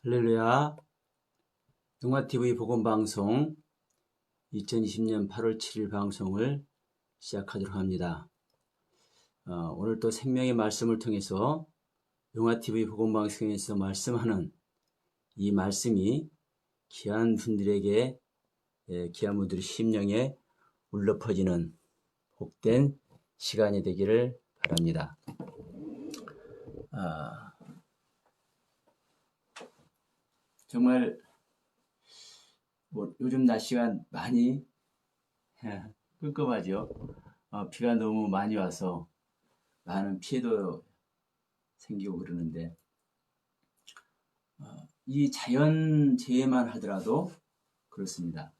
할렐루야. 영화TV 복음방송 2020년 8월 7일 방송을 시작하도록 합니다. 오늘 또 생명의 말씀을 통해서 영화TV 복음방송에서 말씀하는 이 말씀이 귀한 분들에게, 귀한 분들의 심령에 울려 퍼지는 복된 시간이 되기를 바랍니다. 정말 요즘 날씨가 많이 끔끔하죠. 비가 너무 많이 와서 많은 피해도 생기고 그러는데, 이 자연재해만 하더라도 그렇습니다.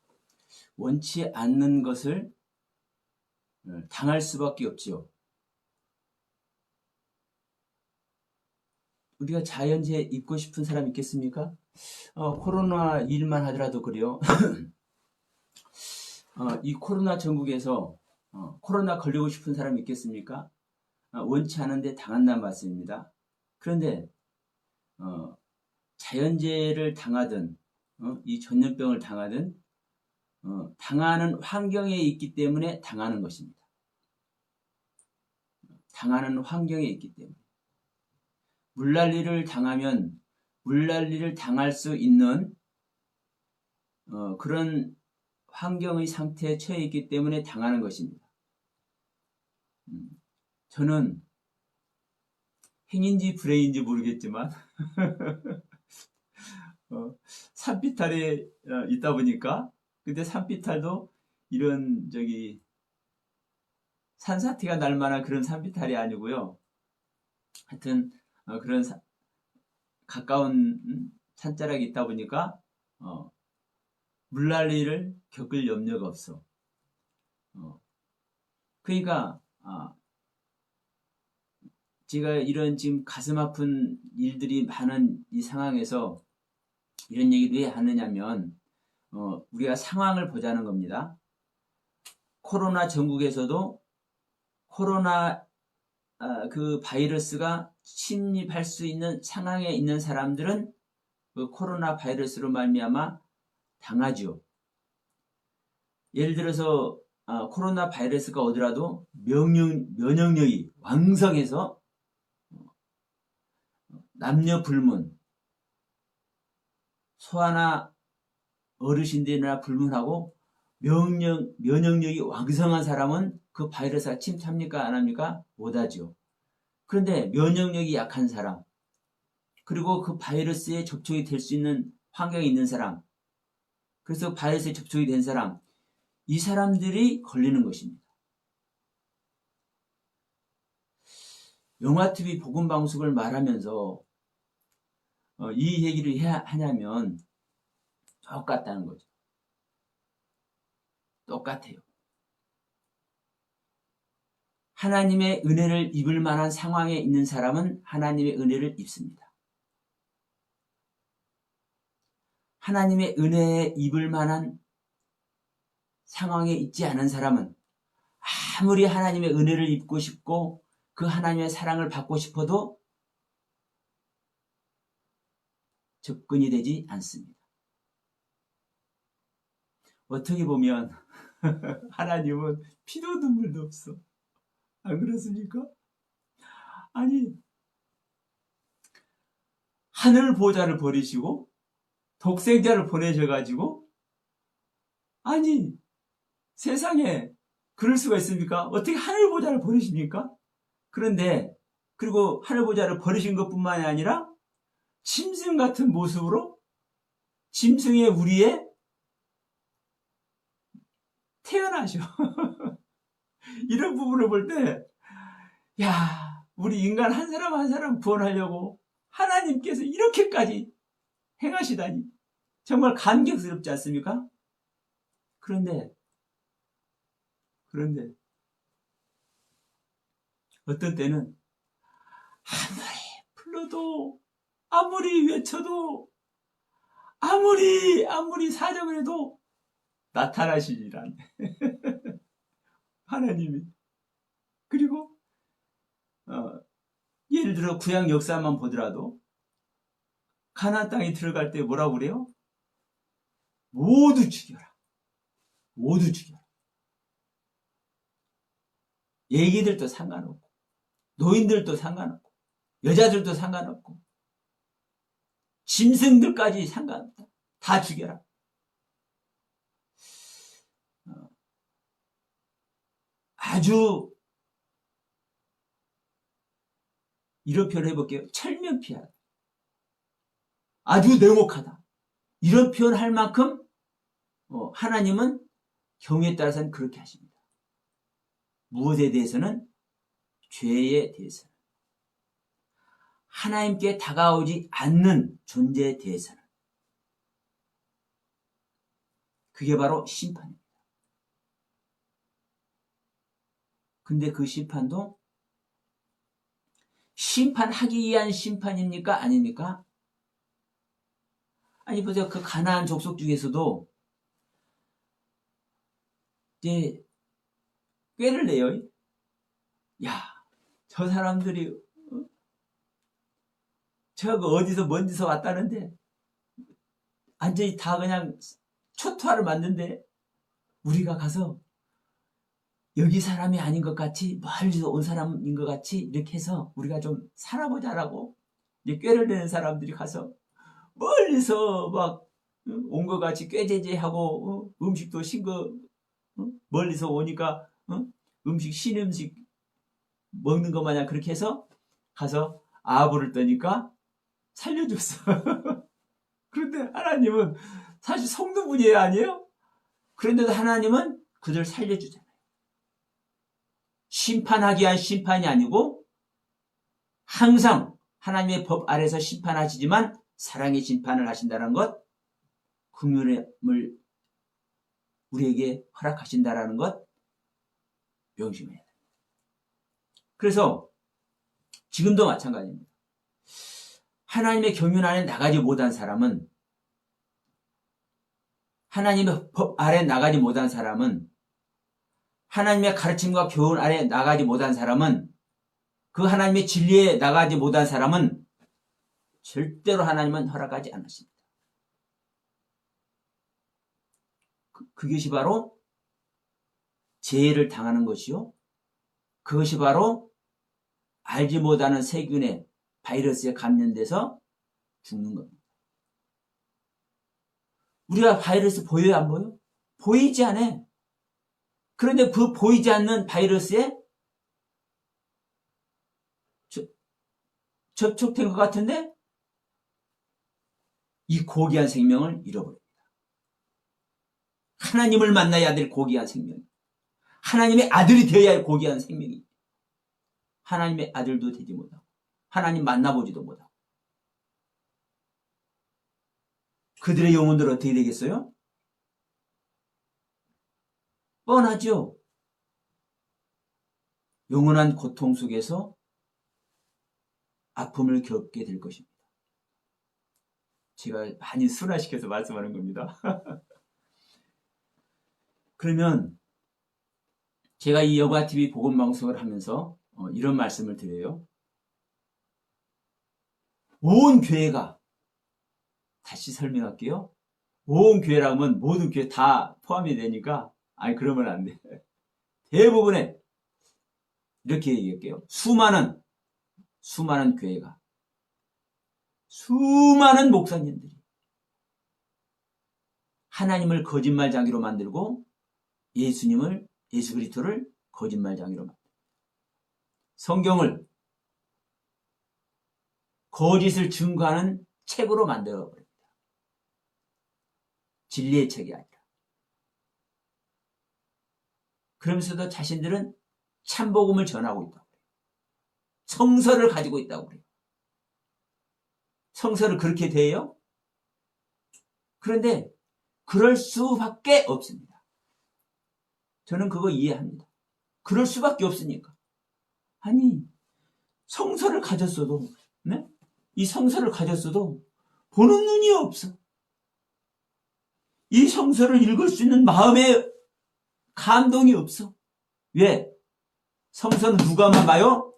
원치 않는 것을 당할 수밖에 없지요. 우리가 자연재해 입고 싶은 사람 있겠습니까? 코로나 일만 하더라도 그래요. 이 코로나 전국에서 코로나 걸리고 싶은 사람 있겠습니까? 원치 않은데 당한다는 말씀입니다. 그런데 자연재해를 당하든 이 전염병을 당하든 당하는 환경에 있기 때문에 당하는 것입니다. 당하는 환경에 있기 때문에. 물난리를 당하면 물난리를 당할 수 있는 그런 환경의 상태에 처해 있기 때문에 당하는 것입니다. 저는 행인지 불행인지 모르겠지만 산비탈에 있다 보니까, 근데 산비탈도 이런 산사태가 날 만한 그런 산비탈이 아니고요. 하여튼 그런 가까운 산자락이 있다 보니까 물난리를 겪을 염려가 없어. 그러니까 제가 이런 지금 가슴 아픈 일들이 많은 이 상황에서 이런 얘기를 왜 하느냐면, 우리가 상황을 보자는 겁니다. 코로나 전국에서도 코로나 그 바이러스가 침입할 수 있는 상황에 있는 사람들은 그 코로나 바이러스로 말미암아 당하죠. 예를 들어서 코로나 바이러스가 오더라도 면역력이 왕성해서 남녀 불문, 소아나 어르신들이나 불문하고 면역력이 왕성한 사람은 그 바이러스가 침투합니까? 안 합니까? 못하죠. 그런데 면역력이 약한 사람, 그리고 그 바이러스에 접촉이 될 수 있는 환경에 있는 사람, 그래서 바이러스에 접촉이 된 사람, 이 사람들이 걸리는 것입니다. 영화TV 복음방송을 말하면서 이 얘기를 해야 하냐면 똑같다는 거죠. 똑같아요. 하나님의 은혜를 입을 만한 상황에 있는 사람은 하나님의 은혜를 입습니다. 하나님의 은혜에 입을 만한 상황에 있지 않은 사람은 아무리 하나님의 은혜를 입고 싶고 그 하나님의 사랑을 받고 싶어도 접근이 되지 않습니다. 어떻게 보면 하나님은 피도 눈물도 없어. 안 그렇습니까? 아니, 하늘 보좌를 버리시고 독생자를 보내셔가지고, 아니, 세상에 그럴 수가 있습니까? 어떻게 하늘 보좌를 버리십니까? 그런데 그리고 하늘 보좌를 버리신 것뿐만이 아니라 짐승 같은 모습으로 짐승의 우리에 태어나셔. 이런 부분을 볼 때, 야, 우리 인간 한 사람 한 사람 구원하려고 하나님께서 이렇게까지 행하시다니 정말 감격스럽지 않습니까? 그런데 어떤 때는 아무리 불러도, 아무리 외쳐도, 아무리 사정을 해도 나타나시질 않네. 하나님이. 그리고 예를 들어 구약 역사만 보더라도 가나안 땅에 들어갈 때 뭐라고 그래요? 모두 죽여라. 모두 죽여라. 애기들도 상관없고 노인들도 상관없고 여자들도 상관없고 짐승들까지 상관없다. 다 죽여라. 아주 이런 표현 해볼게요. 철면피하다. 아주 냉혹하다. 이런 표현 할 만큼 하나님은 경우에 따라서는 그렇게 하십니다. 무엇에 대해서는? 죄에 대해서는. 하나님께 다가오지 않는 존재에 대해서는. 그게 바로 심판입니다. 근데 그 심판도 심판하기 위한 심판입니까? 아닙니까? 아니 보세요. 그 가나안 족속 중에서도 이제 꾀를 내요. 야, 저 사람들이 저거 어디서 먼 데서 왔다는데 완전히 다 그냥 초토화를 맞는데 우리가 가서 여기 사람이 아닌 것 같이 멀리서 온 사람인 것 같이 이렇게 해서 우리가 좀 살아보자라고 이제 꾀를 내는 사람들이 가서 멀리서 막 온 것 같이 꾀제제하고 음식도 싱거 멀리서 오니까 음식 신음식 먹는 것 마냥 그렇게 해서 가서 아부를 떠니까 살려줬어. 그런데 하나님은 사실 속는 분이에요, 아니에요? 그런데도 하나님은 그들 살려주잖아요. 심판하기 위한 심판이 아니고 항상 하나님의 법 아래서 심판하시지만 사랑의 심판을 하신다는 것, 긍휼을 우리에게 허락하신다는 것 명심해야 돼요. 그래서 지금도 마찬가지입니다. 하나님의 경륜 안에 나가지 못한 사람은, 하나님의 법 아래 나가지 못한 사람은, 하나님의 가르침과 교훈 아래 나가지 못한 사람은, 그 하나님의 진리에 나가지 못한 사람은 절대로 하나님은 허락하지 않으십니다. 그것이 바로 재해를 당하는 것이요. 그것이 바로 알지 못하는 세균의 바이러스에 감염돼서 죽는 겁니다. 우리가 바이러스 보여요, 안 보여? 보이지 않아. 그런데 그 보이지 않는 바이러스에 접촉된 것 같은데 이 고귀한 생명을 잃어버립니다. 하나님을 만나야 될 고귀한 생명, 하나님의 아들이 되어야 할 고귀한 생명이 하나님의 아들도 되지 못하고 하나님 만나보지도 못하고 그들의 영혼들 어떻게 되겠어요? 뻔하죠. 영원한 고통 속에서 아픔을 겪게 될 것입니다. 제가 많이 순화시켜서 말씀하는 겁니다. 그러면 제가 이 여가TV 복음방송을 하면서 이런 말씀을 드려요. 온 교회가, 다시 설명할게요. 온 교회라고 하면 모든 교회 다 포함이 되니까 아니 그러면 안 돼. 대부분의, 이렇게 얘기할게요. 수많은 교회가, 수많은 목사님들이 하나님을 거짓말장이로 만들고 예수 그리스도를 거짓말장이로 만들고 성경을 거짓을 증거하는 책으로 만들어버립니다. 진리의 책이 아니라. 그러면서도 자신들은 참복음을 전하고 있다고 그래요. 성서를 가지고 있다고 그래요. 성서를 그렇게 대해요? 그런데 그럴 수밖에 없습니다. 저는 그거 이해합니다. 그럴 수밖에 없으니까. 아니, 성서를 가졌어도, 네? 이 성서를 가졌어도 보는 눈이 없어. 이 성서를 읽을 수 있는 마음의 감동이 없어. 왜? 성서는 누가만 봐요?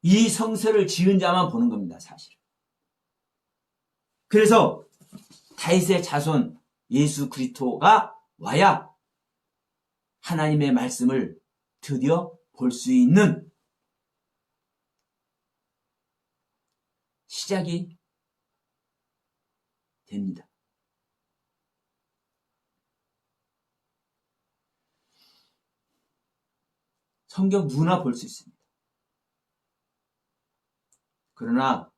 이 성서를 지은 자만 보는 겁니다, 사실. 그래서 다윗의 자손 예수 그리스도가 와야 하나님의 말씀을 드디어 볼 수 있는 시작이 됩니다. 성경 누구나 볼 수 있습니다. 그러나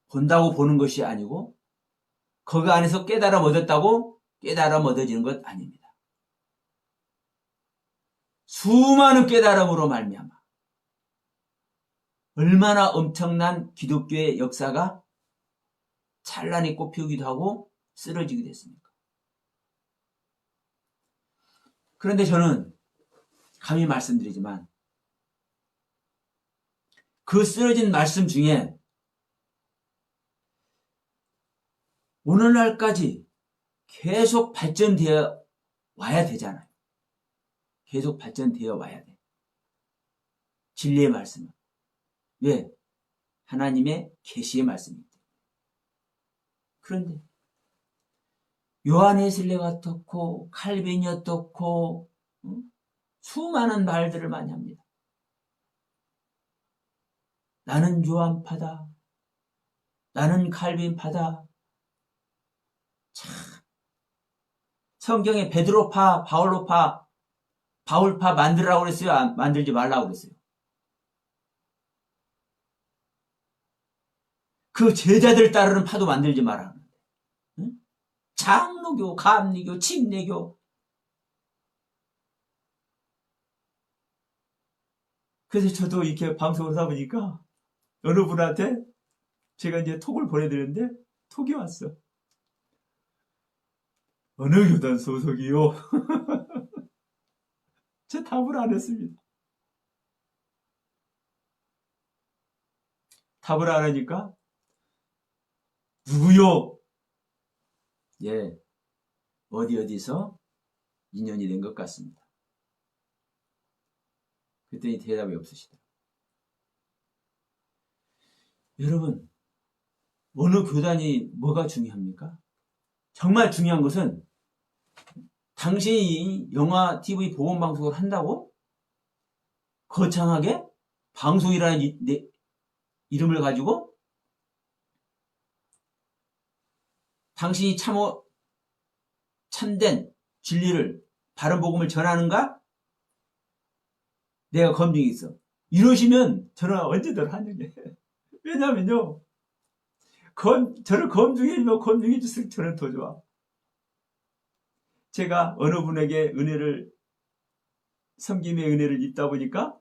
본다고 보는 것이 아니고 거기 안에서 깨달아 얻었다고 깨달아 얻어지는 것 아닙니다. 수많은 깨달음으로 말미암아 얼마나 엄청난 기독교의 역사가 찬란히 꽃피우기도 하고 쓰러지기도 했습니까? 그런데 저는 감히 말씀드리지만 그 쓰러진 말씀 중에 오늘날까지 계속 발전되어 와야 되잖아요. 계속 발전되어 와야 돼. 진리의 말씀은. 왜? 하나님의 계시의 말씀이기 때문에. 그런데 요한 웨슬레가 어떻고 칼빈이 어떻고 수많은 말들을 많이 합니다. 나는 요한파다. 나는 칼빈파다. 참 성경에 베드로파, 바울파 만들라고 그랬어요? 만들지 말라고 그랬어요? 그 제자들 따르는 파도 만들지 마라. 응? 장로교, 감리교, 침례교. 그래서 저도 이렇게 방송을 하다 보니까 어느 분한테 제가 이제 톡을 보내드렸는데 톡이 왔어. 어느 교단 소속이요? 제 답을 안 했습니다. 답을 안 하니까 누구요? 예, 어디서 인연이 된 것 같습니다. 그랬더니 대답이 없으시더라고요. 여러분, 어느 교단이 뭐가 중요합니까? 정말 중요한 것은 당신이 영화, TV, 보건방송을 한다고 거창하게 방송이라는 이름을 가지고 당신이 참된 진리를, 바른 복음을 전하는가? 내가 검증이 있어. 이러시면 저는 언제든 환영해. 왜냐면요, 저를 검증해주면 검증해 줄수록 저는 더 좋아. 제가 어느 분에게 섬김의 은혜를 입다 보니까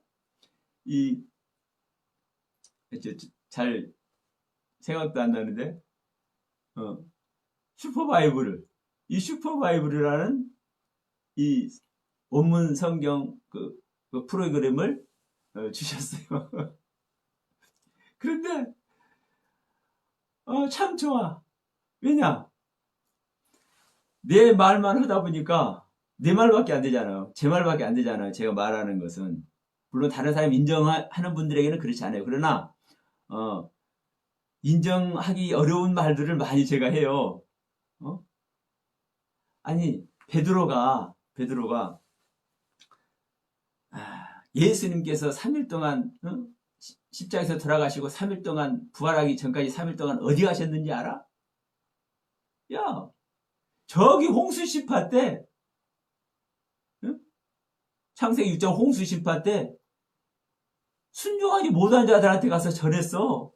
잘 생각도 안 나는데 이 슈퍼바이블이라는 이 원문 성경 그 프로그램을 주셨어요. 그런데 참 좋아. 왜냐? 내 말만 하다 보니까 내 말밖에 안 되잖아요. 제 말밖에 안 되잖아요. 제가 말하는 것은. 물론 다른 사람이 인정하는 분들에게는 그렇지 않아요. 그러나 인정하기 어려운 말들을 많이 제가 해요. 아니 베드로가 예수님께서 3일 동안 십자가에서 돌아가시고 3일 동안 부활하기 전까지 3일 동안 어디 가셨는지 알아? 야, 저기 홍수 심판 때, 창세기 6장 홍수 심판 때 순종하지 못한 자들한테 가서 전했어.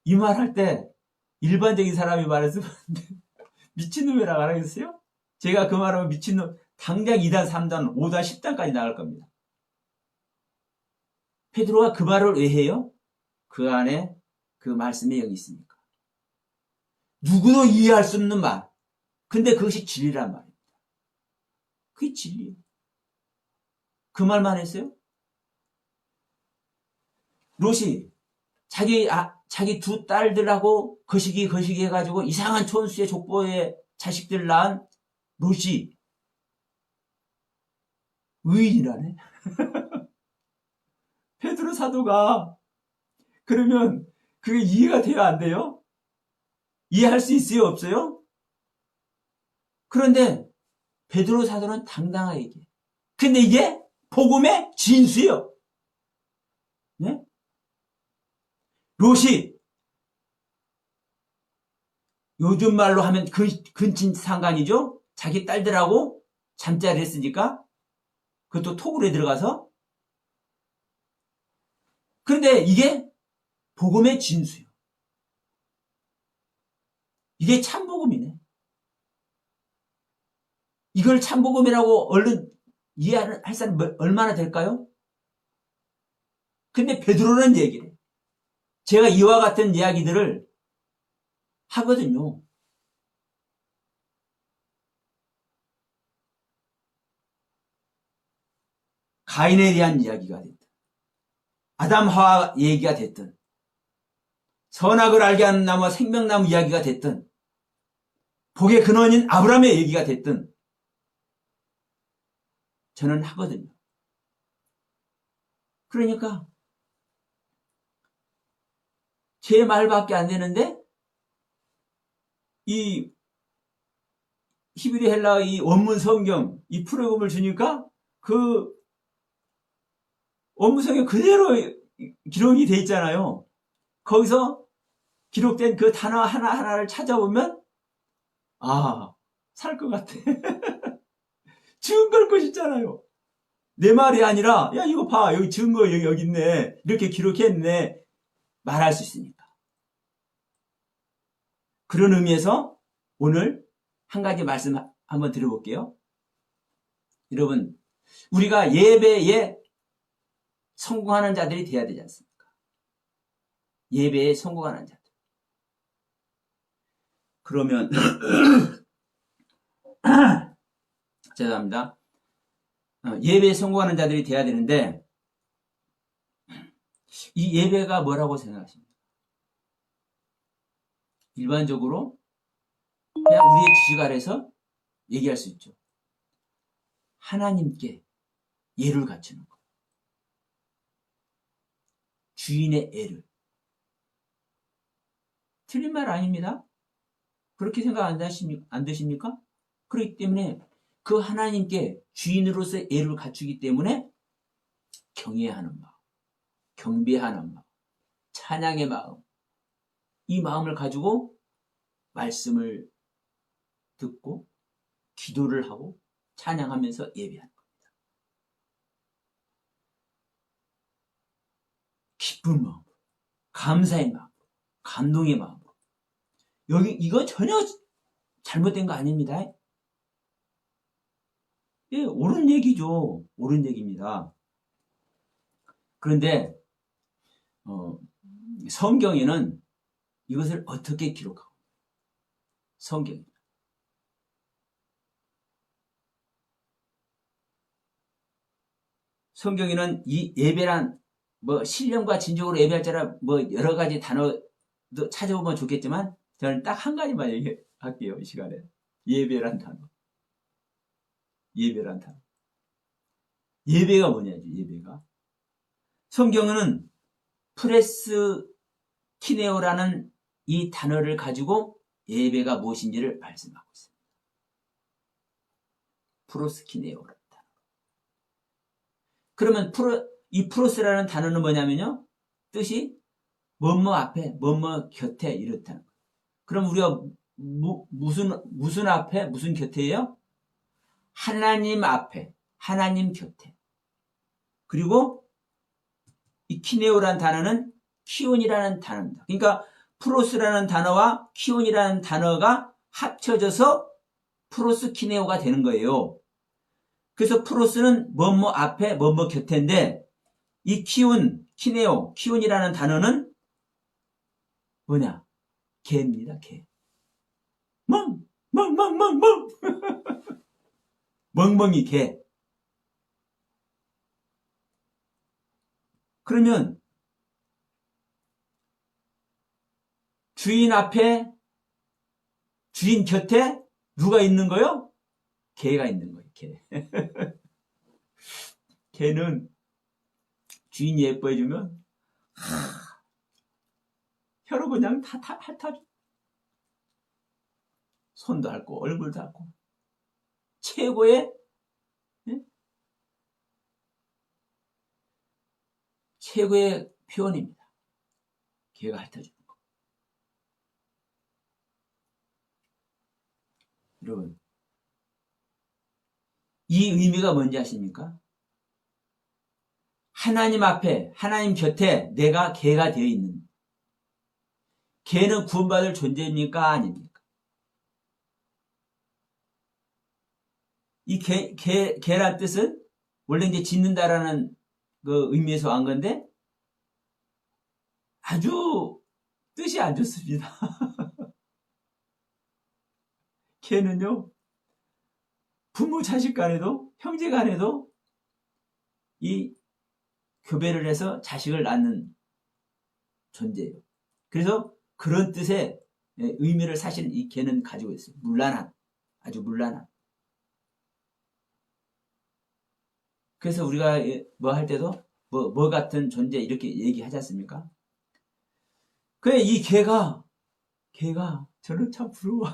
이 말 할 때 일반적인 사람이 말했으면 미친놈이라고 안 하겠어요? 제가 그 말하면 미친놈 당장 2단, 3단, 5단, 10단까지 나갈 겁니다. 베드로가 그 말을 왜 해요? 그 안에 그 말씀이 여기 있으니까. 누구도 이해할 수 없는 말. 근데 그것이 진리란 말입니다. 그게 진리예요. 그 말만 했어요? 롯이 자기 두 딸들하고 거시기 해가지고 이상한 촌수의 족보의 자식들 낳은 롯이 의인이라네. 베드로 사도가 그러면 그게 이해가 돼요, 안 돼요? 이해할 수 있어요? 없어요? 그런데 베드로 사도는 당당하게 얘기해. 근데 이게 복음의 진수예요. 네? 롯이 요즘 말로 하면 근친상간이죠. 자기 딸들하고 잠자리를 했으니까 그것도 토굴에 들어가서. 그런데 이게 복음의 진수예요. 이게 참복음이네. 이걸 참복음이라고 얼른 이해할 사람이 얼마나 될까요? 근데 베드로는 얘기를 해요. 제가 이와 같은 이야기들을 하거든요. 가인에 대한 이야기가 됐든 아담 하와 얘기가 됐든 선악을 알게 하는 나무와 생명나무 이야기가 됐든 복의 근원인 아브라함의 얘기가 됐든 저는 하거든요. 그러니까 제 말밖에 안 되는데 이 히브리 헬라어 이 원문 성경 이 프로그램을 주니까 그 원문 성경 그대로 기록이 돼 있잖아요. 거기서 기록된 그 단어 하나하나를 찾아보면 살 것 같아. 증거일 것 있잖아요. 내 말이 아니라 야 이거 봐 여기 증거 여기 있네 이렇게 기록했네 말할 수 있으니까. 그런 의미에서 오늘 한 가지 말씀 한번 드려볼게요. 여러분 우리가 예배에 성공하는 자들이 돼야 되지 않습니까? 예배에 성공하는 자들. 그러면 죄송합니다. 예배에 성공하는 자들이 돼야 되는데 이 예배가 뭐라고 생각하십니까? 일반적으로 그냥 우리의 지식 아래서 얘기할 수 있죠. 하나님께 예를 갖추는 것. 주인의 애를. 틀린 말 아닙니다. 그렇게 생각 안 되십니까? 그렇기 때문에 그 하나님께 주인으로서 애를 갖추기 때문에 경외하는 마음, 경배하는 마음, 찬양의 마음, 이 마음을 가지고 말씀을 듣고 기도를 하고 찬양하면서 예배하는 겁니다. 기쁜 마음, 감사의 마음, 감동의 마음. 여기 이거 전혀 잘못된 거 아닙니다. 예, 옳은 얘기죠. 옳은 얘기입니다. 그런데 성경에는 이것을 어떻게 기록하고 성경에는 이 예배란 신령과 진정으로 예배할 자라 여러 가지 단어도 찾아보면 좋겠지만 저는 딱 한 가지만 얘기할게요. 이 시간에. 예배란 단어. 예배가 뭐냐죠. 예배가. 성경은 프레스키네오라는 이 단어를 가지고 예배가 무엇인지를 말씀하고 있습니다. 프로스키네오라는 단어. 그러면 이 프로스라는 단어는 뭐냐면요. 뜻이 뭐뭐 앞에, 뭐뭐 곁에 이렇다는 거예요. 그럼 우리가 무슨 앞에, 무슨 곁에요? 하나님 앞에, 하나님 곁에. 그리고 이 키네오라는 단어는 키온이라는 단어입니다. 그러니까 프로스라는 단어와 키온이라는 단어가 합쳐져서 프로스 키네오가 되는 거예요. 그래서 프로스는 뭐뭐 앞에, 뭐뭐 곁에인데 이 키온, 키네오, 키온이라는 단어는 뭐냐? 개입니다. 개. 멍멍멍멍멍 멍멍이 개. 그러면 주인 앞에 주인 곁에 누가 있는 거요? 개가 있는 거예요. 개. 개는 주인 예뻐해주면 혀로 그냥 다 핥아줘. 손도 핥고 얼굴도 핥고 최고의 최고의 표현입니다. 걔가 핥아주는 거. 여러분, 이 의미가 뭔지 아십니까? 하나님 앞에, 하나님 곁에 내가 걔가 되어 있는, 걔는 구원받을 존재입니까? 아닙니까? 이 걔란 뜻은 원래 이제 짓는다라는 그 의미에서 한 건데 아주 뜻이 안 좋습니다. 걔는요, 부모 자식 간에도 형제 간에도 이 교배를 해서 자식을 낳는 존재예요. 그래서 그런 뜻의 의미를 사실 이 걔는 가지고 있어요. 문란한, 아주 문란한. 그래서 우리가 뭐 할 때도 뭐 같은 존재 이렇게 얘기하지 않습니까? 그래, 이 걔가 저는 참 부러워.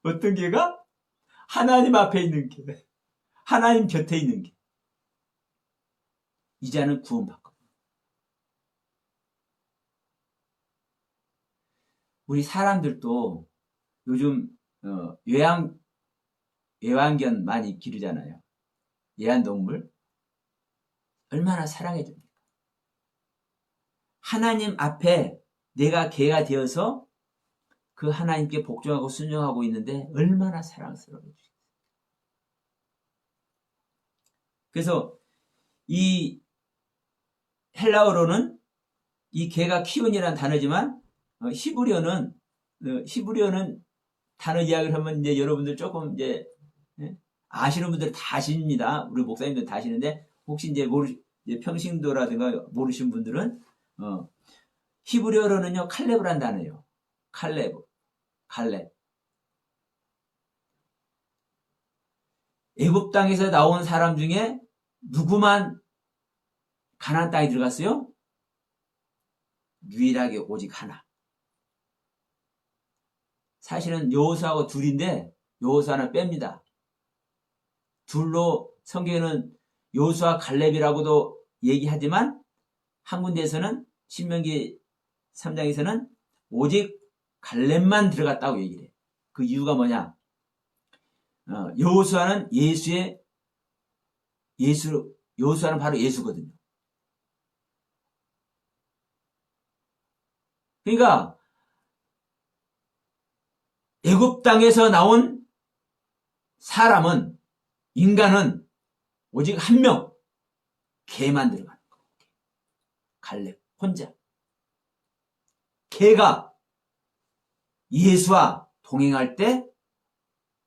어떤 걔가? 하나님 앞에 있는 걔. 하나님 곁에 있는 걔. 이제는 구원받고. 우리 사람들도 요즘 애완견 많이 기르잖아요. 애완동물. 얼마나 사랑해줍니까? 하나님 앞에 내가 걔가 되어서 그 하나님께 복종하고 순종하고 있는데 얼마나 사랑스러워요. 그래서 이 헬라어로는 이 걔가 키운이라는 단어지만 히브리어는 단어 이야기를 하면 이제 여러분들 조금 이제 아시는 분들 다 아십니다. 우리 목사님들 다 아시는데 혹시 이제 평신도라든가 모르신 분들은 히브리어로는요 칼렙이라는 단어예요. 칼렙. 애굽 땅에서 나온 사람 중에 누구만 가나안 땅에 들어갔어요? 유일하게 오직 하나. 사실은 여호수아하고 둘인데 여호수아는 뺍니다. 둘로 성경에는 여호수아 갈렙이라고도 얘기하지만 한 군데에서는 신명기 3장에서는 오직 갈렙만 들어갔다고 얘기를 해요. 그 이유가 뭐냐? 여호수아는 여호수아는 바로 예수거든요. 그러니까 애굽 땅에서 나온 사람은 인간은 오직 한 명, 걔만 들어가는 거예요. 갈렙 혼자. 걔가 예수와 동행할 때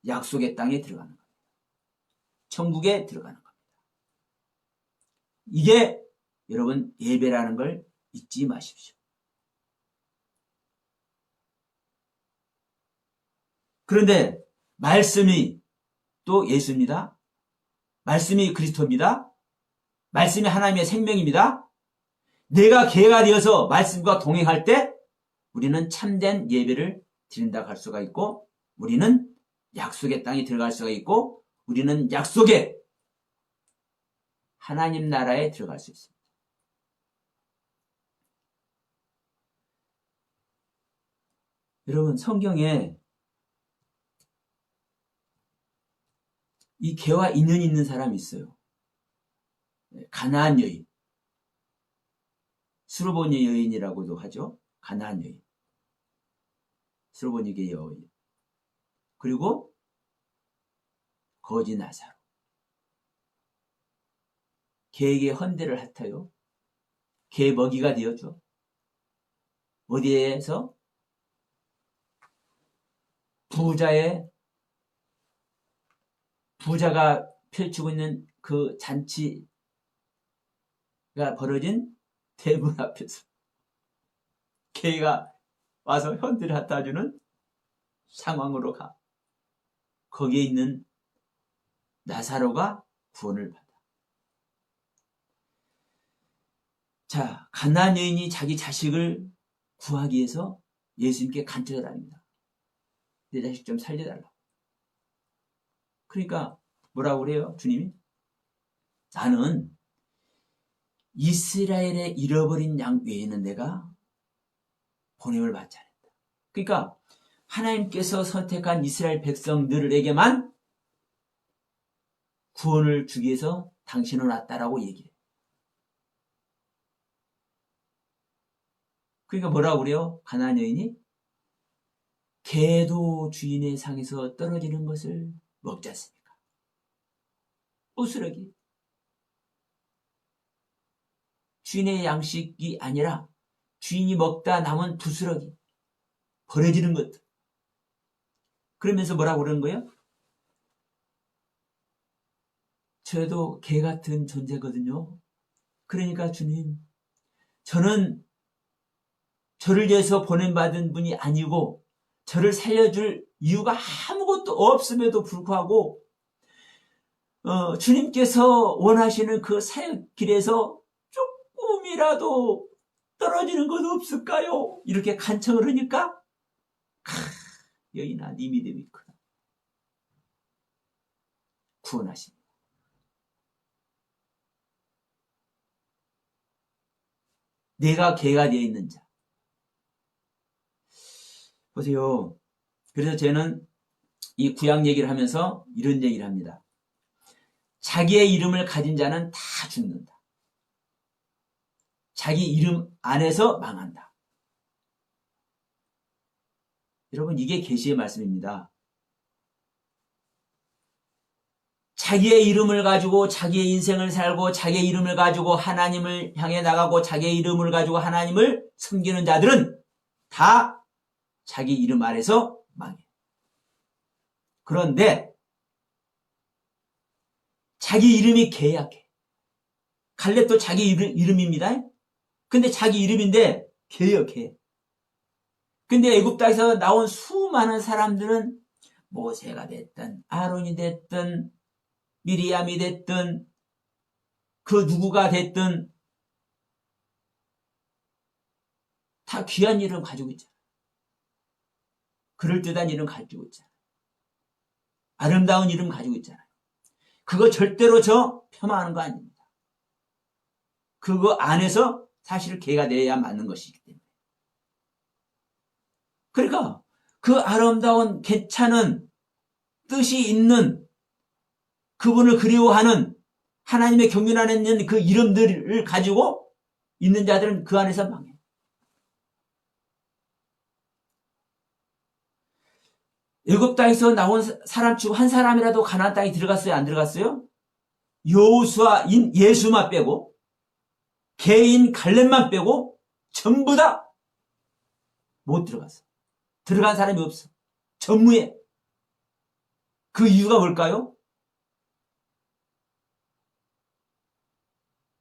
약속의 땅에 들어가는 겁니다. 천국에 들어가는 겁니다. 이게 여러분 예배라는 걸 잊지 마십시오. 그런데 말씀이 또 예수입니다. 말씀이 그리스도입니다. 말씀이 하나님의 생명입니다. 내가 걔가 되어서 말씀과 동행할 때 우리는 참된 예배를 드린다고 할 수가 있고 우리는 약속의 땅에 들어갈 수가 있고 우리는 약속의 하나님 나라에 들어갈 수 있습니다. 여러분 성경에 이 걔와 인연이 있는 사람이 있어요. 가나안 여인. 수르보니 여인이라고도 하죠. 가나안 여인. 수르보니게 여인. 그리고 거지 나사로. 걔에게 헌대를 핥아요. 걔 먹이가 되었죠. 어디에서? 부자가 펼치고 있는 그 잔치가 벌어진 대문 앞에서 걔가 와서 헌대를 핥아주는 상황으로 가. 거기에 있는 나사로가 구원을 받아. 자, 가나안 여인이 자기 자식을 구하기 위해서 예수님께 간청을 합니다. 내 자식 좀 살려달라고. 그러니까 뭐라고 그래요? 주님이 나는 이스라엘의 잃어버린 양 외에는 내가 보냄을 받지 않았다. 그러니까 하나님께서 선택한 이스라엘 백성들에게만 구원을 주기 위해서 당신은 왔다라고 얘기해요. 그러니까 뭐라고 그래요? 가나안 여인이 개도 주인의 상에서 떨어지는 것을 먹지 않습니까? 부스러기. 주인의 양식이 아니라 주인이 먹다 남은 부스러기. 버려지는 것들. 그러면서 뭐라고 그러는 거예요? 저도 개 같은 존재거든요. 그러니까 주님, 저는 저를 위해서 보냄받은 분이 아니고 저를 살려줄 이유가 아무것도 없음에도 불구하고 주님께서 원하시는 그 사역길에서 조금이라도 떨어지는 것 없을까요? 이렇게 간청을 하니까 여인아 네 믿음이 크다. 구원하십니다. 내가 개가 되어 있는 자. 보세요. 그래서 저는 이 구약 얘기를 하면서 이런 얘기를 합니다. 자기의 이름을 가진 자는 다 죽는다. 자기 이름 안에서 망한다. 여러분 이게 계시의 말씀입니다. 자기의 이름을 가지고 자기의 인생을 살고 자기의 이름을 가지고 하나님을 향해 나가고 자기의 이름을 가지고 하나님을 섬기는 자들은 다 자기 이름 아래서 망해. 그런데 자기 이름이 개야 개. 갈렙도 자기 이름입니다. 근데 자기 이름인데 개요 개. 근데 애굽 땅에서 나온 수많은 사람들은 모세가 됐든 아론이 됐든 미리암이 됐든 그 누구가 됐든 다 귀한 이름 가지고 있잖아요. 그럴듯한 이름 가지고 있잖아요. 아름다운 이름 가지고 있잖아요. 그거 절대로 저 폄하하는 거 아닙니다. 그거 안에서 사실 개가 돼야 맞는 것이기 때문에. 그러니까 그 아름다운 괜찮은 뜻이 있는 그분을 그리워하는 하나님의 경륜 안에 있는 그 이름들을 가지고 있는 자들은 그 안에서 망해. 애굽 땅에서 나온 사람 치고 한 사람이라도 가나안 땅에 들어갔어요? 안 들어갔어요? 여호수아인 예수만 빼고 개인 갈렙만 빼고 전부 다 못 들어갔어. 들어간 사람이 없어. 전무해. 그 이유가 뭘까요?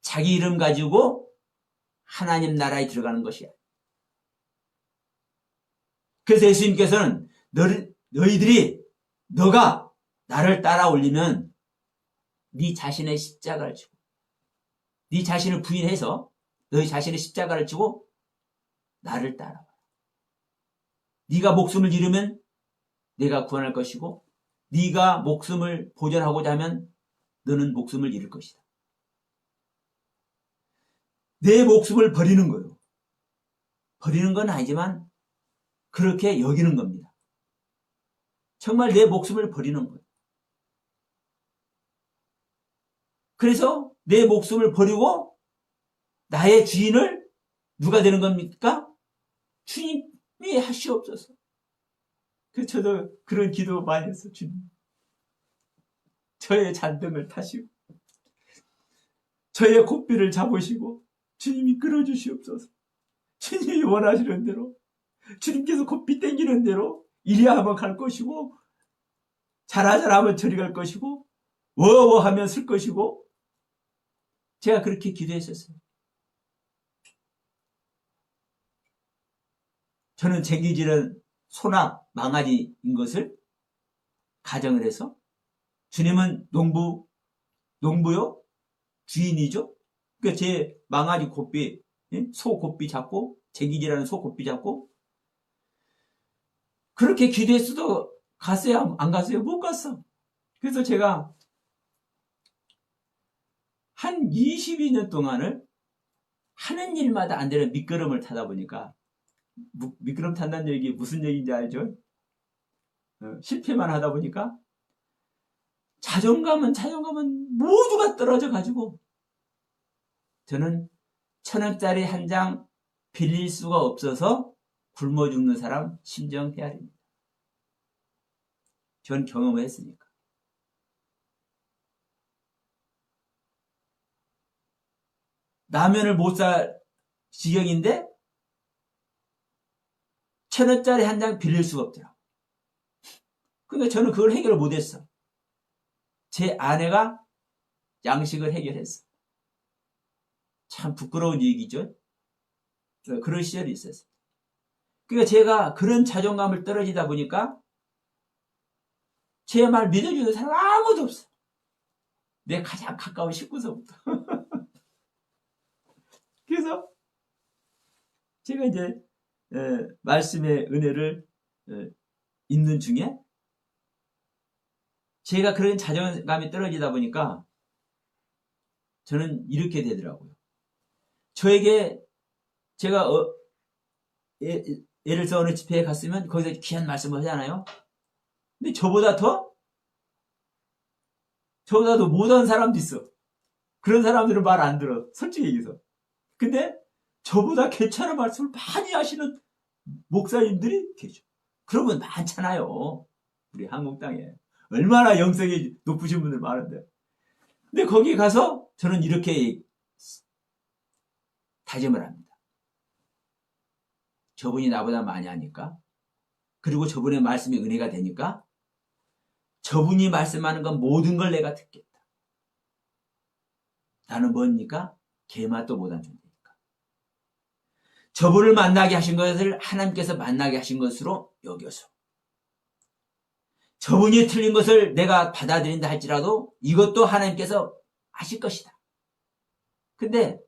자기 이름 가지고 하나님 나라에 들어가는 것이야. 그래서 예수님께서는 너희들이 너가 나를 따라 올리면 네 자신의 십자가를 지고 네 자신을 부인해서 너희 자신의 십자가를 지고 나를 따라와. 네가 목숨을 잃으면 내가 구원할 것이고 네가 목숨을 보존하고자 하면 너는 목숨을 잃을 것이다. 내 목숨을 버리는 거예요. 버리는 건 아니지만 그렇게 여기는 겁니다. 정말 내 목숨을 버리는 거예요. 그래서 내 목숨을 버리고 나의 주인을 누가 되는 겁니까? 주님이 하시옵소서. 그래서 저도 그런 기도 많이 했어요. 주님. 저의 잔등을 타시고 저의 고삐를 잡으시고 주님이 끌어주시옵소서. 주님이 원하시는 대로 주님께서 고삐 땡기는 대로 이리 하면 갈 것이고 자라자라 하면 저리 갈 것이고 워워 하면 쓸 것이고 제가 그렇게 기도했었어요. 저는 쟁기질은 소나 망아지인 것을 가정을 해서 주님은 농부요? 주인이죠? 그러니까 제 망아지 고삐, 소 고삐 잡고 쟁기질하는 소 고삐 잡고 그렇게 기도했어도 갔어요? 안 갔어요? 못 갔어. 그래서 제가 한 22년 동안을 하는 일마다 안 되는 미끄럼을 타다 보니까, 미끄럼 탄다는 얘기 무슨 얘기인지 알죠? 실패만 하다 보니까 자존감은 모두가 떨어져 가지고 저는 1,000원짜리 한 장 빌릴 수가 없어서 굶어 죽는 사람 심정 헤아립니다. 전 경험을 했으니까. 라면을 못 살 지경인데 1,000원짜리 한 장 빌릴 수가 없더라고. 그러니까 저는 그걸 해결을 못했어. 제 아내가 양식을 해결했어. 참 부끄러운 얘기죠. 그런 시절이 있었어요. 그러니까 제가 그런 자존감을 떨어지다 보니까 제 말 믿어주는 사람 아무도 없어. 내 가장 가까운 식구서부터. 그래서 제가 이제 말씀의 은혜를 읽는 중에 제가 그런 자존감이 떨어지다 보니까 저는 이렇게 되더라고요. 저에게 제가 예를 들어서 어느 집회에 갔으면 거기서 귀한 말씀을 하잖아요. 근데 저보다 더 못한 사람도 있어. 그런 사람들은 말 안 들어. 솔직히 얘기해서. 근데 저보다 괜찮은 말씀을 많이 하시는 목사님들이 계셔. 그런 분 많잖아요. 우리 한국 땅에. 얼마나 영성이 높으신 분들 많은데. 근데 거기 가서 저는 이렇게 다짐을 합니다. 저분이 나보다 많이 하니까, 그리고 저분의 말씀이 은혜가 되니까 저분이 말씀하는 건 모든 걸 내가 듣겠다. 나는 뭡니까? 개맛도 못한 존재니까. 저분을 만나게 하신 것을 하나님께서 만나게 하신 것으로 여겨서 저분이 틀린 것을 내가 받아들인다 할지라도 이것도 하나님께서 하실 것이다. 근데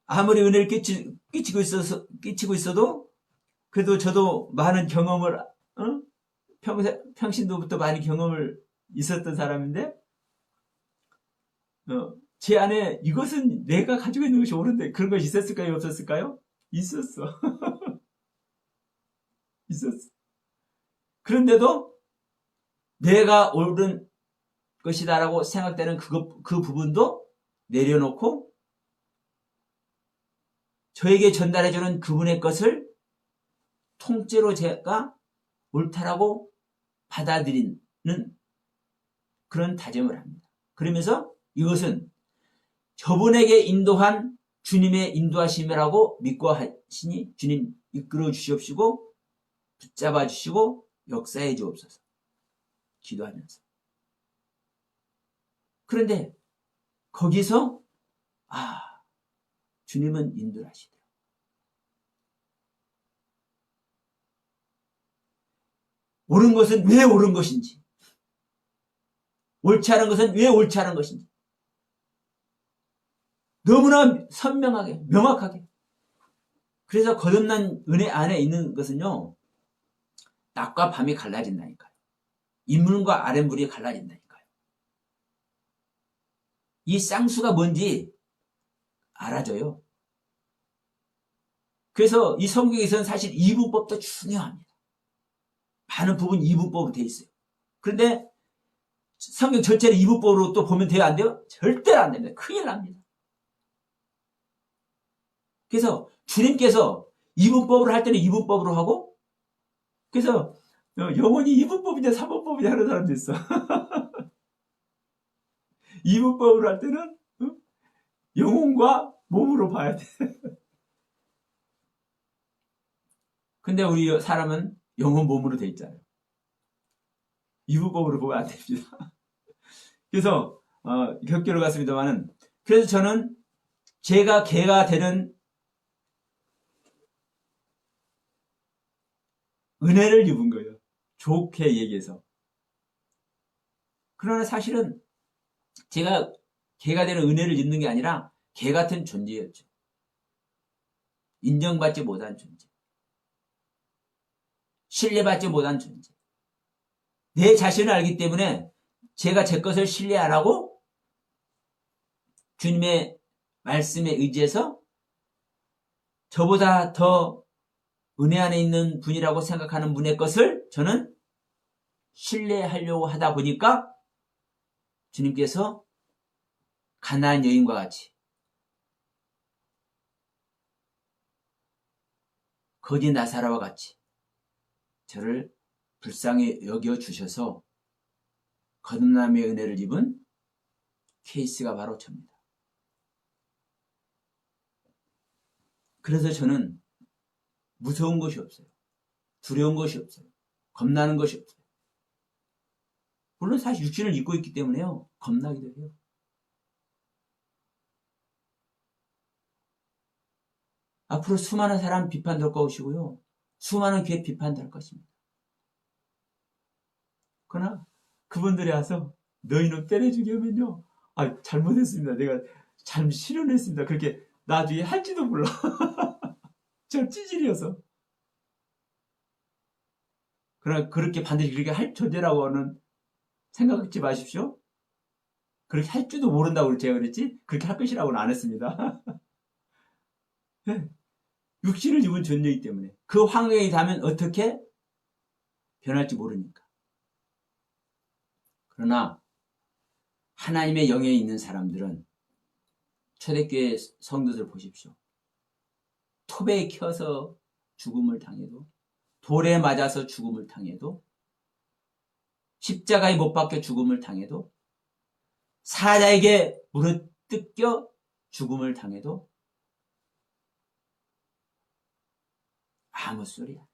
아무리 은혜를 끼치고 있어도 그래도 저도 많은 경험을 평신도부터 많이 경험을 있었던 사람인데 제 안에 이것은 내가 가지고 있는 것이 옳은데 그런 것이 있었을까요? 없었을까요? 있었어. 있었어. 그런데도 내가 옳은 것이다라고 생각되는 그 부분도 내려놓고 저에게 전달해주는 그분의 것을 통째로 제가 옳다라고 받아들이는 그런 다짐을 합니다. 그러면서 이것은 저분에게 인도한 주님의 인도하심이라고 믿고 하시니 주님 이끌어 주시옵시고 붙잡아 주시고 역사해 주옵소서. 기도하면서. 그런데 거기서 주님은 인도를 하시더라고요. 옳은 것은 왜 옳은 것인지, 옳지 않은 것은 왜 옳지 않은 것인지 너무나 선명하게, 명확하게. 그래서 거듭난 은혜 안에 있는 것은요, 낮과 밤이 갈라진다니까요. 인물과 아랫물이 갈라진다니까요. 이 쌍수가 뭔지 알아줘요. 그래서 이 성경에서는 사실 이분법도 중요합니다. 많은 부분 이분법으로 되어 있어요. 그런데 성경 전체를 이분법으로 또 보면 돼요? 안 돼요? 절대로 안 됩니다. 큰일 납니다. 그래서 주님께서 이분법으로 할 때는 이분법으로 하고, 그래서 영혼이 이분법이냐 삼분법이냐 하는 사람도 있어. 이분법으로 할 때는 영혼과 몸으로 봐야 돼. 근데 우리 사람은 영혼 몸으로 돼 있잖아요. 이분법으로 보면 안 됩니다. 그래서 격결을 갔습니다만은, 그래서 저는 제가 개가 되는 은혜를 입은 거예요. 좋게 얘기해서. 그러나 사실은 제가 개가 되는 은혜를 입는 게 아니라 개 같은 존재였죠. 인정받지 못한 존재. 신뢰받지 못한 존재. 내 자신을 알기 때문에 제가 제 것을 신뢰 안 하고 주님의 말씀에 의지해서 저보다 더 은혜 안에 있는 분이라고 생각하는 분의 것을 저는 신뢰하려고 하다 보니까 주님께서 가나안 여인과 같이 거지 나사라와 같이 저를 불쌍히 여겨주셔서 거듭남의 은혜를 입은 케이스가 바로 저입니다. 그래서 저는 무서운 것이 없어요. 두려운 것이 없어요. 겁나는 것이 없어요. 물론 사실 육신을 입고 있기 때문에요. 겁나기도 해요. 앞으로 수많은 사람 비판될 것이고요. 수많은 교회 비판될 것입니다. 그러나 그분들이 와서 너희는 때려주게 하면요. 잘못했습니다. 내가 잘못 실현했습니다. 그렇게 나중에 할지도 몰라. 저 찌질이어서. 그러나 그렇게 반드시 그렇게 할 존재라고는 생각하지 마십시오. 그렇게 할 줄도 모른다고 제가 그랬지 그렇게 할 것이라고는 안 했습니다. 네. 육신을 입은 존재이기 때문에 그 환경에 닿으면 어떻게 변할지 모르니까. 그러나 하나님의 영에 있는 사람들은 초대교회 성도들 보십시오. 톱에 켜서 죽음을 당해도 돌에 맞아서 죽음을 당해도 십자가에 못 박혀 죽음을 당해도 사자에게 물어뜯겨 죽음을 당해도 아무 소리야.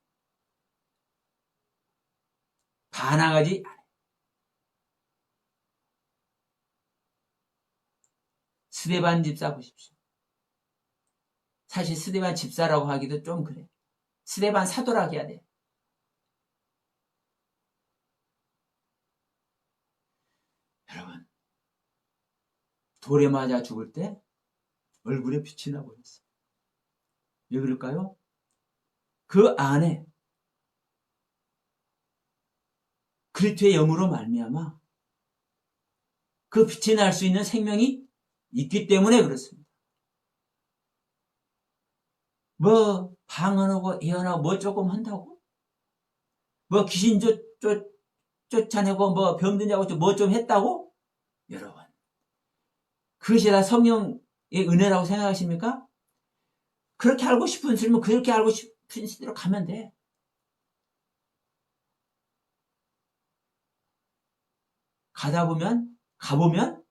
반항하지 않아요. 스데반 집사 보십시오. 사실 스데반 집사라고 하기도 좀 그래. 스데반 사도라고 해야 돼. 여러분, 돌에 맞아 죽을 때 얼굴에 빛이 나고 있어요. 왜 그럴까요? 그 안에 그리스도의 영으로 말미암아 그 빛이 날 수 있는 생명이 있기 때문에 그렇습니다. 뭐 방언하고 예언하고 뭐 조금 한다고? 뭐 귀신 쫓아내고 뭐 병든 자고 뭐 좀 했다고? 여러분, 그것이 다 성령의 은혜라고 생각하십니까? 그렇게 알고 싶은 사람은 그렇게 알고 싶은 대로 가면 돼. 가보면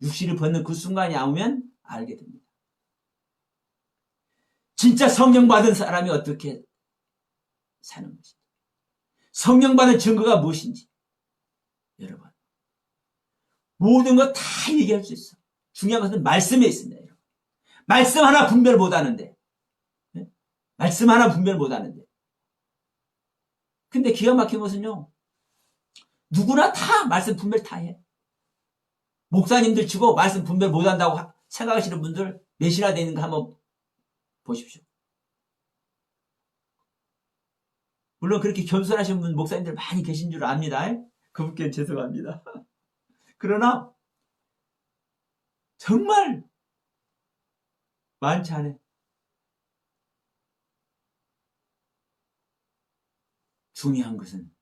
육신을 벗는 그 순간이 오면 알게 됩니다. 진짜 성령 받은 사람이 어떻게 사는 것인지, 성령 받은 증거가 무엇인지, 여러분, 모든 거 다 얘기할 수 있어. 중요한 것은 말씀에 있습니다. 여러분. 말씀 하나 분별 못하는데, 네? 말씀 하나 분별 못하는데. 근데 기가 막힌 것은요, 누구나 다 말씀 분별 다 해. 목사님들 치고 말씀 분별 못한다고 생각하시는 분들 몇이나 되는가 한번 보십시오. 물론 그렇게 겸손하신 분 목사님들 많이 계신 줄 압니다. 그분께 죄송합니다. 그러나 정말 많지 않아요. 중요한 것은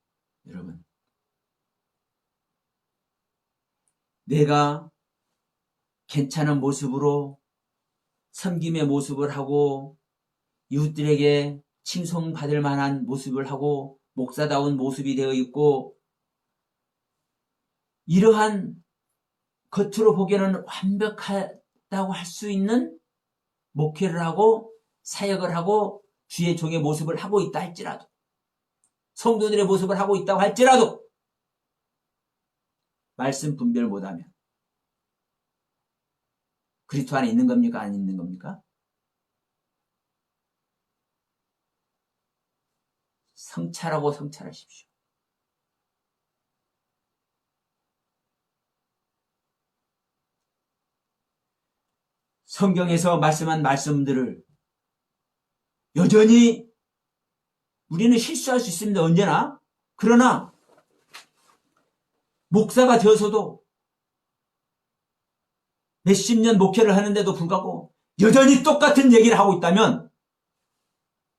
여러분, 내가 괜찮은 모습으로 섬김의 모습을 하고 이웃들에게 칭송받을 만한 모습을 하고 목사다운 모습이 되어 있고 이러한 겉으로 보기에는 완벽하다고 할 수 있는 목회를 하고 사역을 하고 주의 종의 모습을 하고 있다 할지라도 성도들의 모습을 하고 있다고 할지라도 말씀 분별 못하면 그리스도 안에 있는 겁니까? 안 있는 겁니까? 성찰하고 성찰하십시오. 성경에서 말씀한 말씀들을 여전히 우리는 실수할 수 있습니다. 언제나. 그러나 목사가 되어서도 몇십 년 목회를 하는데도 불구하고 여전히 똑같은 얘기를 하고 있다면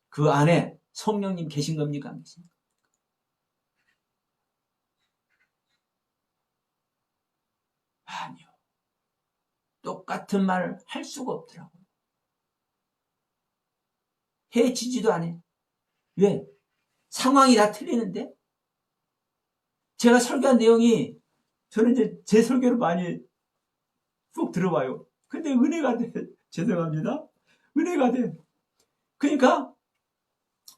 그 안에 성령님 계신 겁니까? 안 계십니까? 아니요. 똑같은 말을 할 수가 없더라고요. 해지지도 않아요. 왜? 상황이 다 틀리는데? 제가 설교한 내용이 저는 이제 제 설교를 많이 쏙 들어봐요. 근데 은혜가 돼. 죄송합니다. 은혜가 돼. 그러니까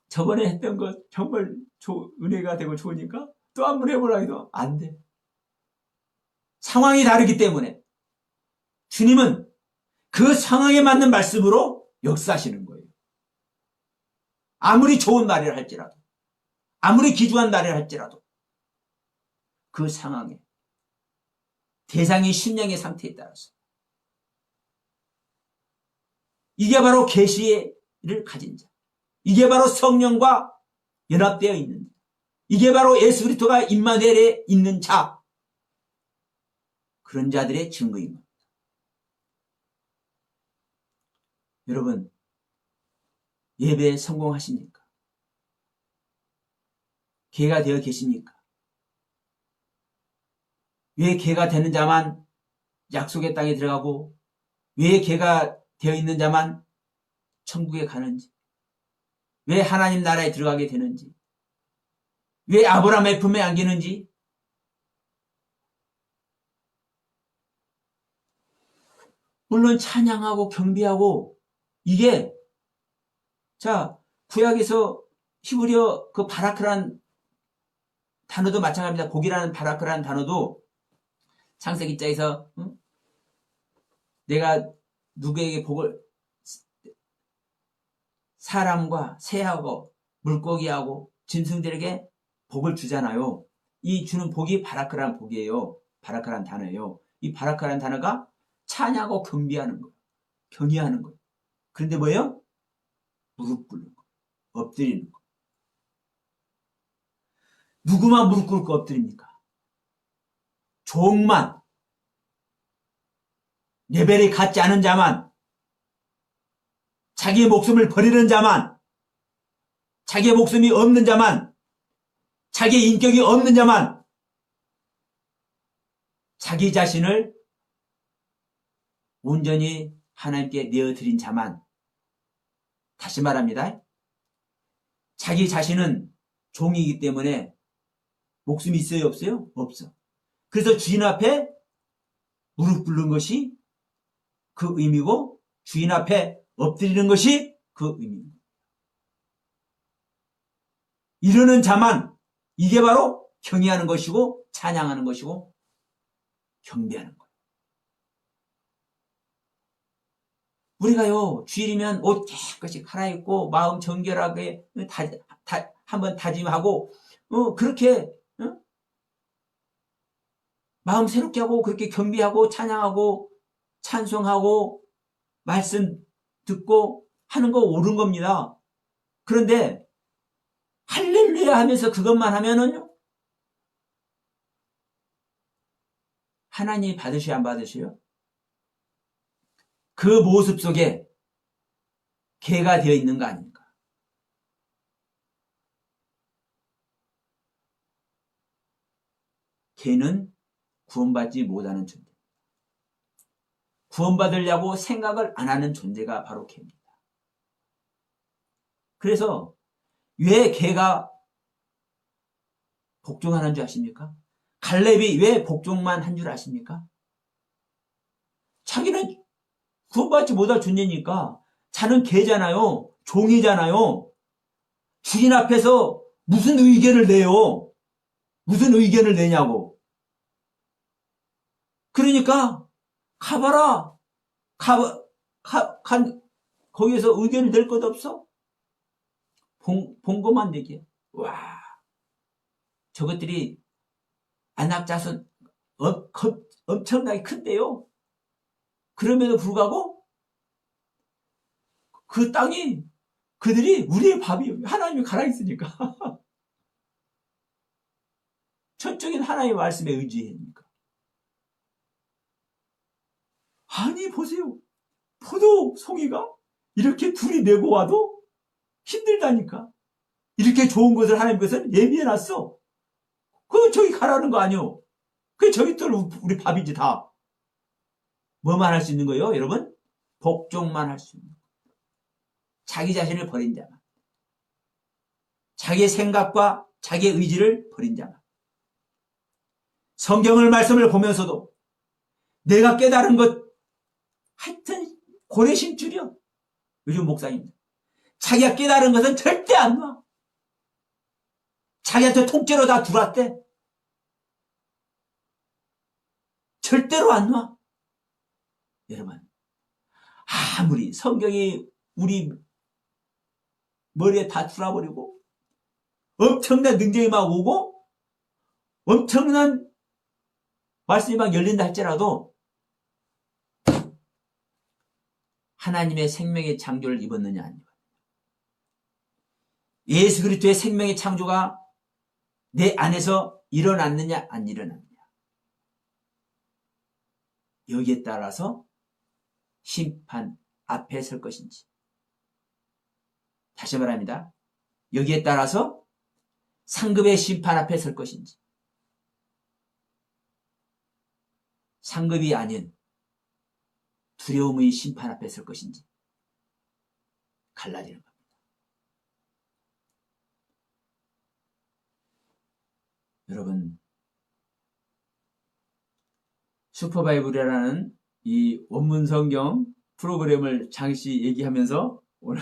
저번에 했던 거 정말 은혜가 되고 좋으니까 또 한 번 해보라 해도 안 돼. 상황이 다르기 때문에 주님은 그 상황에 맞는 말씀으로 역사하시는 거예요. 아무리 좋은 말을 할지라도, 아무리 귀중한 말을 할지라도 그 상황에 대상이 심령의 상태에 따라서 이게 바로 계시를 가진 자, 이게 바로 성령과 연합되어 있는 자, 이게 바로 예수 그리스도가 임마누엘에 있는 자, 그런 자들의 증거입니다. 여러분, 예배에 성공하십니까? 개가 되어 계십니까? 왜 개가 되는 자만 약속의 땅에 들어가고 왜 개가 되어 있는 자만 천국에 가는지, 왜 하나님 나라에 들어가게 되는지, 왜 아브라함의 품에 안기는지, 물론 찬양하고 경배하고 이게 자 구약에서 히브리어 그 바라크라는 단어도 마찬가지입니다. 복이라는 바라크라는 단어도 창세기 2장에서 내가 누구에게 복을 사람과 새하고 물고기하고 짐승들에게 복을 주잖아요. 이 주는 복이 바라크라는 복이에요. 바라크라는 단어예요. 이 바라크라는 단어가 찬양하고 경배하는 거예요. 경외하는 거예요. 그런데 뭐예요? 무릎 꿇는 거, 엎드리는 거. 누구만 무릎 꿇고 엎드립니까? 종만, 레벨이 같지 않은 자만, 자기의 목숨을 버리는 자만, 자기의 목숨이 없는 자만, 자기의 인격이 없는 자만, 자기 자신을 온전히 하나님께 내어드린 자만, 다시 말합니다. 자기 자신은 종이기 때문에 목숨이 있어요, 없어요? 없어. 그래서 주인 앞에 무릎 꿇는 것이 그 의미고 주인 앞에 엎드리는 것이 그 의미입니다. 이러는 자만 이게 바로 경외하는 것이고 찬양하는 것이고 경배하는 거예요. 우리가요 주일이면 옷 깨끗이 갈아입고 마음 정결하게 한번 다짐하고 그렇게 마음 새롭게 하고 그렇게 경배하고 찬양하고 찬송하고 말씀 듣고 하는 거 옳은 겁니다. 그런데 할렐루야 하면서 그것만 하면은요 하나님이 받으셔야 안 받으셔요? 그 모습 속에 개가 되어 있는 거 아닙니까? 개는 구원받지 못하는 존재. 구원받으려고 생각을 안 하는 존재가 바로 개입니다. 그래서 왜 개가 복종하는 줄 아십니까? 갈렙이 왜 복종만 한 줄 아십니까? 자기는 구원받지 못할 존재니까 자는 개잖아요. 종이잖아요. 주인 앞에서 무슨 의견을 내요? 무슨 의견을 내냐고. 그러니까 가봐라. 거기에서 의견을 낼 것 없어? 본 것만 얘기해. 와, 저것들이 안악자손 엄청나게 큰데요. 그럼에도 불구하고 그 땅이 그들이 우리의 밥이 하나님이 살아있으니까. 전적인 하나님의 말씀에 의지하니까. 아니 보세요. 포도 송이가 이렇게 둘이 내고 와도 힘들다니까. 이렇게 좋은 것을 하나님께서는 예비해놨어. 그거 저기 가라는 거 아니오. 그게 저기 또 우리 밥이지 다. 뭐만 할 수 있는 거예요 여러분? 복종만 할 수 있는 거예요. 자기 자신을 버린 자만. 자기의 생각과 자기의 의지를 버린 자만. 성경을 말씀을 보면서도 내가 깨달은 것 하여튼 고래심줄이요. 요즘 목사님 자기가 깨달은 것은 절대 안 놔. 자기한테 통째로 다 들어왔대. 절대로 안 놔. 여러분 아무리 성경이 우리 머리에 다 들어버리고 엄청난 능력이 막 오고 엄청난 말씀이 막 열린다 할지라도 하나님의 생명의 창조를 입었느냐 아니냐. 예수 그리스도의 생명의 창조가 내 안에서 일어났느냐 안 일어났느냐. 여기에 따라서 심판 앞에 설 것인지. 다시 말합니다. 여기에 따라서 상급의 심판 앞에 설 것인지. 상급이 아닌 두려움의 심판 앞에 설 것인지 갈라지는 겁니다. 여러분 슈퍼바이블이라는 이 원문 성경 프로그램을 잠시 얘기하면서 오늘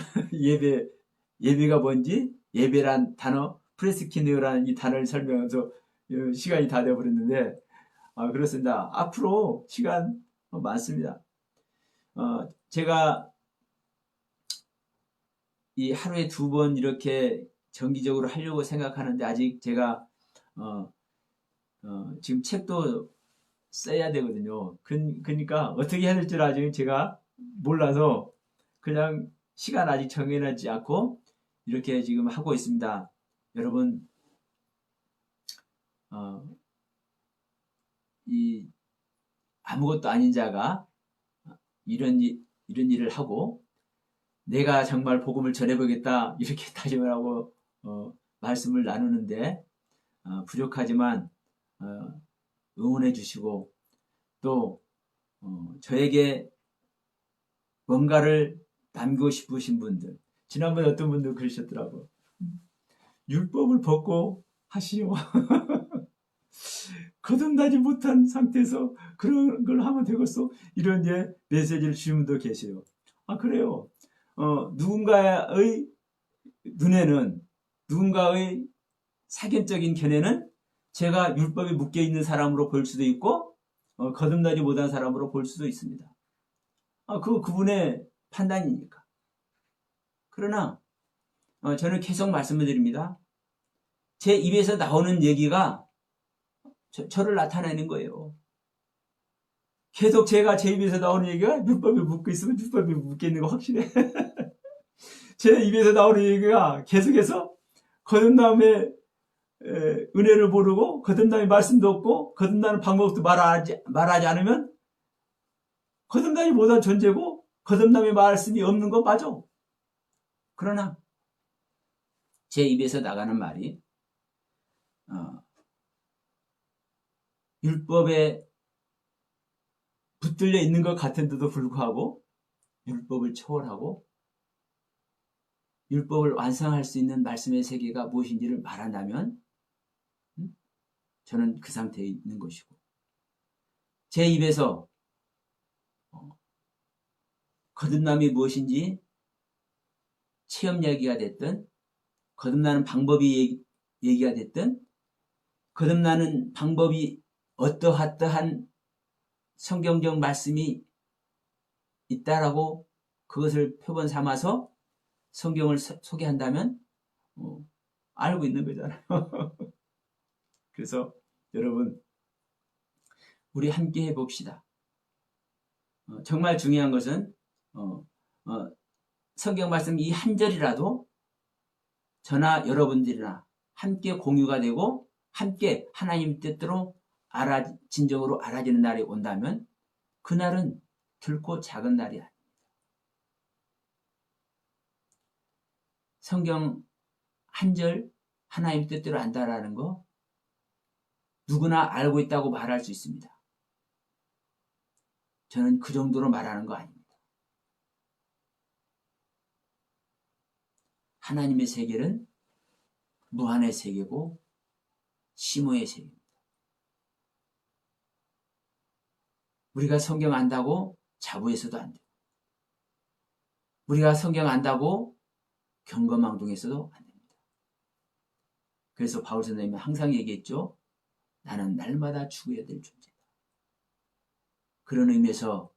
예배가 뭔지 예배란 단어 프레스키네오라는 이 단어를 설명하면서 시간이 다 되어버렸는데 그렇습니다. 앞으로 시간 많습니다. 제가 이 하루에 2번 이렇게 정기적으로 하려고 생각하는데 아직 제가 지금 책도 써야 되거든요. 그러니까 어떻게 해야 될지 아직 제가 몰라서 그냥 시간 아직 정해놓지 않고 이렇게 지금 하고 있습니다. 여러분 이 아무것도 아닌 자가 이런 일을 하고 내가 정말 복음을 전해보겠다 이렇게 다짐을 하고 말씀을 나누는데 부족하지만 응원해 주시고 또 저에게 뭔가를 남기고 싶으신 분들 지난번에 어떤 분들 그러셨더라고요. 율법을 벗고 하시오. 거듭나지 못한 상태에서 그런 걸 하면 되겠어? 이런 메시지를 주신 분도 계세요. 그래요. 누군가의 눈에는 누군가의 사견적인 견해는 제가 율법에 묶여있는 사람으로 볼 수도 있고 거듭나지 못한 사람으로 볼 수도 있습니다. 그분의 판단이니까. 그러나 저는 계속 말씀을 드립니다. 제 입에서 나오는 얘기가 저를 나타내는 거예요. 계속 제가 제 입에서 나오는 얘기가 율법에 묶여 있으면 율법에 묶여 있는 거 확실해. 제 입에서 나오는 얘기가 계속해서 거듭남의 은혜를 모르고 거듭남의 말씀도 없고 거듭나는 방법도 말하지 않으면 거듭나지 못한 존재고 거듭남의 말씀이 없는 거 맞아. 그러나 제 입에서 나가는 말이 율법에 붙들려 있는 것 같은데도 불구하고 율법을 초월하고 율법을 완성할 수 있는 말씀의 세계가 무엇인지를 말한다면 저는 그 상태에 있는 것이고 제 입에서 거듭남이 무엇인지 체험 얘기가 됐든 거듭나는 방법이 얘기가 됐든 거듭나는 방법이 어떠한 성경적 말씀이 있다라고 그것을 표본 삼아서 성경을 소개한다면 알고 있는 거잖아요. 그래서 여러분 우리 함께 해봅시다. 정말 중요한 것은 성경 말씀 이 한 절이라도 저나 여러분들이나 함께 공유가 되고 함께 하나님 뜻대로 진정으로 알아지는 날이 온다면 그날은 결코 작은 날이 아닙니다. 성경 한 절 하나님 뜻대로 안다라는 거 누구나 알고 있다고 말할 수 있습니다. 저는 그 정도로 말하는 거 아닙니다. 하나님의 세계는 무한의 세계고 심오의 세계입니다. 우리가 성경 안다고 자부해서도 안 돼요. 우리가 성경 안다고 경거망동해서도 안 됩니다. 그래서 바울 선생님은 항상 얘기했죠. 나는 날마다 죽어야 될 존재다. 그런 의미에서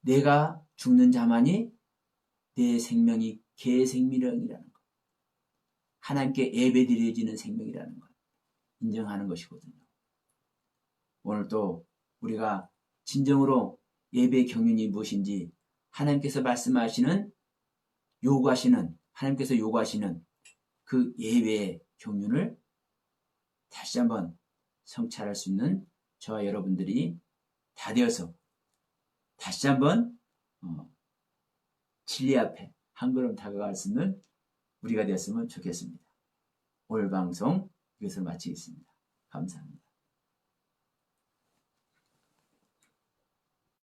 내가 죽는 자만이 내 생명이 계생명이라는 것, 하나님께 예배드려지는 생명이라는 것 인정하는 것이거든요. 오늘 또 우리가 진정으로 예배 경륜이 무엇인지 하나님께서 말씀하시는 하나님께서 요구하시는 그 예배의 경륜을 다시 한번 성찰할 수 있는 저와 여러분들이 다 되어서 다시 한번 진리 앞에 한 걸음 다가갈 수 있는 우리가 되었으면 좋겠습니다. 오늘 방송 이것을 마치겠습니다. 감사합니다.